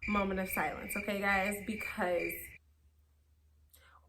moment of silence, okay, guys? Because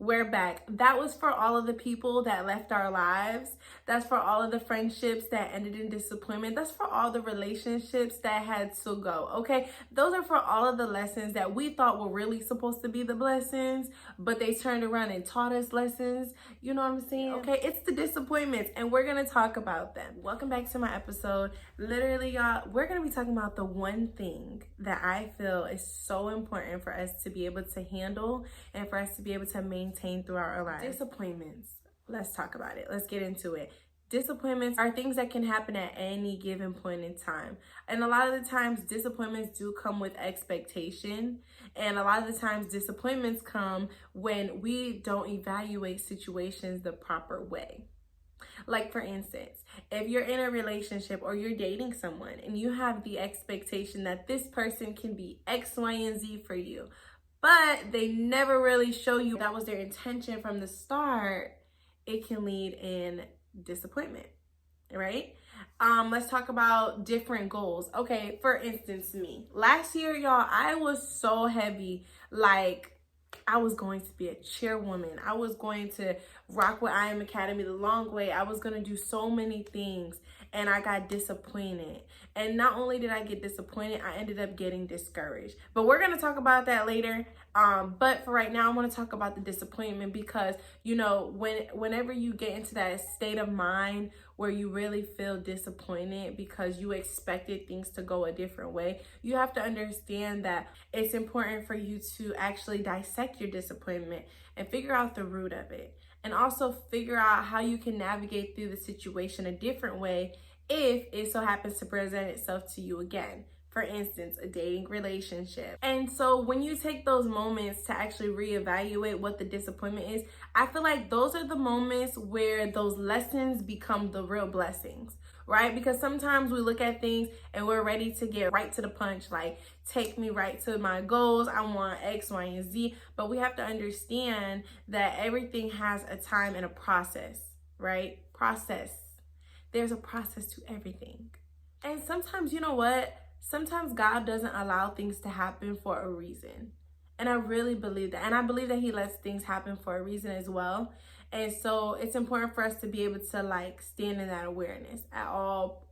we're back. That was for all of the people that left our lives. That's for all of the friendships that ended in disappointment. That's for all the relationships that had to go, okay? Those are for all of the lessons that we thought were really supposed to be the blessings, but they turned around and taught us lessons. You know what I'm saying? Okay, it's the disappointments, and we're gonna talk about them. Welcome back to my episode. Literally, y'all, we're gonna be talking about the one thing that I feel is so important for us to be able to handle and for us to be able to maintain throughout our lives. Disappointments. Let's talk about it. Let's get into it. Disappointments are things that can happen at any given point in time. And a lot of the times, disappointments do come with expectation. And a lot of the times, disappointments come when we don't evaluate situations the proper way. Like, for instance, if you're in a relationship or you're dating someone and you have the expectation that this person can be X, Y, and Z for you, but they never really show you that was their intention from the start, it can lead in disappointment, right? Let's talk about different goals. Okay, for instance, me. Last year, y'all, I was so heavy, like, I was going to be a chairwoman. I was going to rock with I Am Academy the long way. I was going to do so many things, and I got disappointed. And not only did I get disappointed, I ended up getting discouraged. But we're going to talk about that later. But for right now, I want to talk about the disappointment because, you know, whenever you get into that state of mind where you really feel disappointed because you expected things to go a different way, you have to understand that it's important for you to actually dissect your disappointment and figure out the root of it. And also figure out how you can navigate through the situation a different way if it so happens to present itself to you again. For instance, a dating relationship. And so when you take those moments to actually reevaluate what the disappointment is, I feel like those are the moments where those lessons become the real blessings, right? Because sometimes we look at things and we're ready to get right to the punch, like, take me right to my goals. I want X, Y, and Z. But we have to understand that everything has a time and a process, right? Process. There's a process to everything. And sometimes, you know what? Sometimes God doesn't allow things to happen for a reason. And I really believe that. And I believe that he lets things happen for a reason as well. And so it's important for us to be able to, like, stand in that awareness at all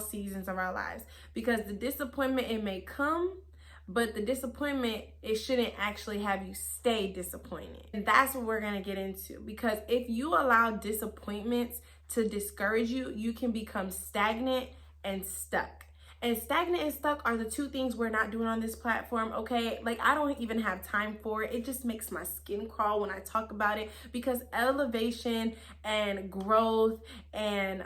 seasons of our lives. Because the disappointment, it may come, but the disappointment, it shouldn't actually have you stay disappointed. And that's what we're going to get into. Because if you allow disappointments to discourage you, you can become stagnant and stuck. And stagnant and stuck are the two things we're not doing on this platform, okay? Like, I don't even have time for it. It just makes my skin crawl when I talk about it, because elevation and growth and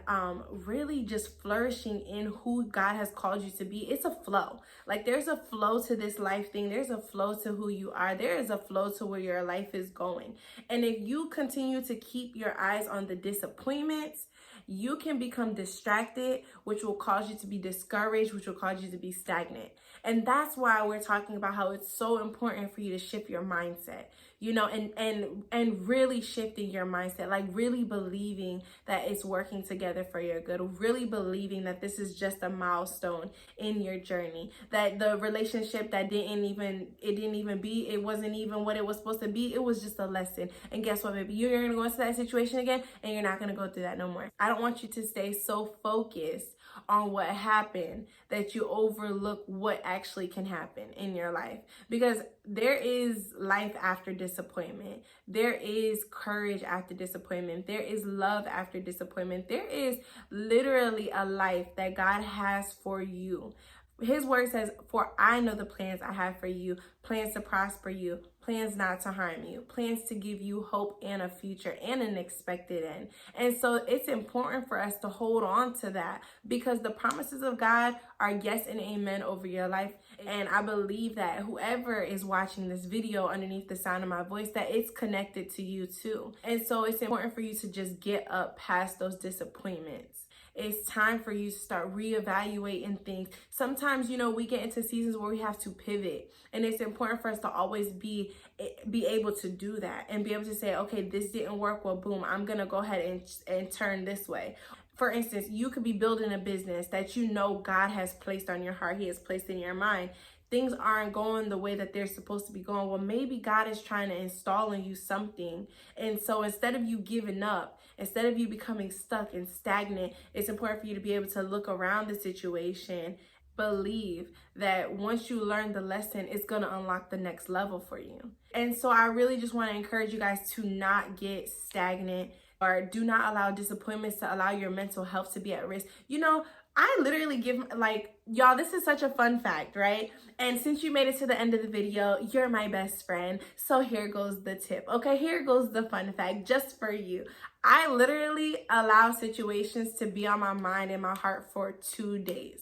really just flourishing in who God has called you to be, it's a flow. Like, there's a flow to this life thing. There's a flow to who you are. There is a flow to where your life is going. And if you continue to keep your eyes on the disappointments, you can become distracted, which will cause you to be discouraged, which will cause you to be stagnant. And that's why we're talking about how it's so important for you to shift your mindset, you know, and really shifting your mindset, like really believing that it's working together for your good, really believing that this is just a milestone in your journey, that the relationship that it wasn't even what it was supposed to be. It was just a lesson. And guess what, baby? You're going to go into that situation again, and you're not going to go through that no more. I don't want you to stay so focused on what happened that you overlook what actually can happen in your life, because there is life after disappointment. There is courage after disappointment. There is love after disappointment. There is literally a life that God has for you. His word says, "For I know the plans I have for you, plans to prosper you, plans not to harm you, plans to give you hope and a future and an expected end." And so it's important for us to hold on to that, because the promises of God are yes and amen over your life. And I believe that whoever is watching this video underneath the sound of my voice, that it's connected to you too. And so it's important for you to just get up past those disappointments. It's time for you to start reevaluating things. Sometimes, you know, we get into seasons where we have to pivot, and it's important for us to always be able to do that and be able to say, okay, this didn't work. Well, boom, I'm going to go ahead and turn this way. For instance, you could be building a business that you know God has placed on your heart. He has placed in your mind. things aren't going the way that they're supposed to be going, well, maybe God is trying to install in you something. And so instead of you giving up, instead of you becoming stuck and stagnant, it's important for you to be able to look around the situation, believe that once you learn the lesson, it's going to unlock the next level for you. And so I really just want to encourage you guys to not get stagnant, or do not allow disappointments to allow your mental health to be at risk. You know, I literally give, like, y'all, this is such a fun fact, right? And since you made it to the end of the video, you're my best friend. So here goes the tip, okay? Here goes the fun fact just for you. I literally allow situations to be on my mind and my heart for 2 days.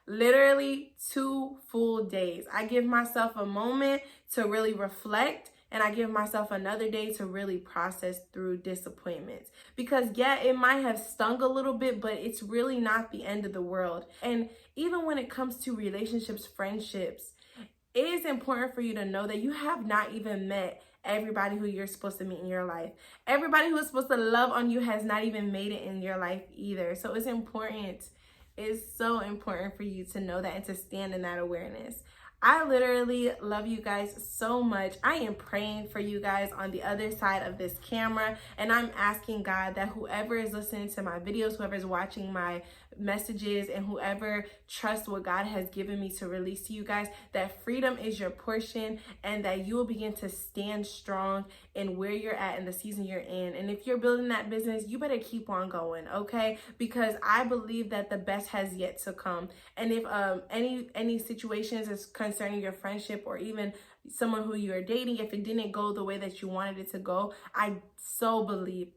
Literally 2 full days. I give myself a moment to really reflect, and I give myself another day to really process through disappointments. Because yeah, it might have stung a little bit, but it's really not the end of the world. And even when it comes to relationships, friendships, it is important for you to know that you have not even met everybody who you're supposed to meet in your life. Everybody who is supposed to love on you has not even made it in your life either. So it's important. It's so important for you to know that and to stand in that awareness. I literally love you guys so much. I am praying for you guys on the other side of this camera, and I'm asking God that whoever is listening to my videos, whoever is watching my messages, and whoever trusts what God has given me to release to you guys, that freedom is your portion, and that you will begin to stand strong in where you're at in the season you're in. And if you're building that business, you better keep on going, okay? Because I believe that the best has yet to come. And if any situations is concerning your friendship, or even someone who you're dating, if it didn't go the way that you wanted it to go, I so believe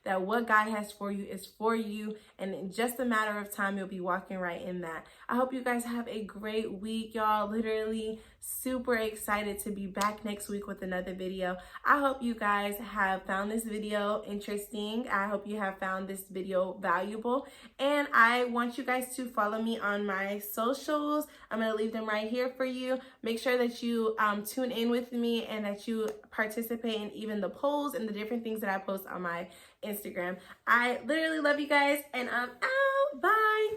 that what God has for you is for you, and in just a matter of time, you'll be walking right in that. I hope you guys have a great week, y'all. Literally super excited to be back next week with another video. I hope you guys have found this video interesting. I hope you have found this video valuable, and I want you guys to follow me on my socials. I'm going to leave them right here for you. Make sure that you tune in with me, and that you participate in even the polls and the different things that I post on my Instagram. I literally love you guys, and I'm out. Bye.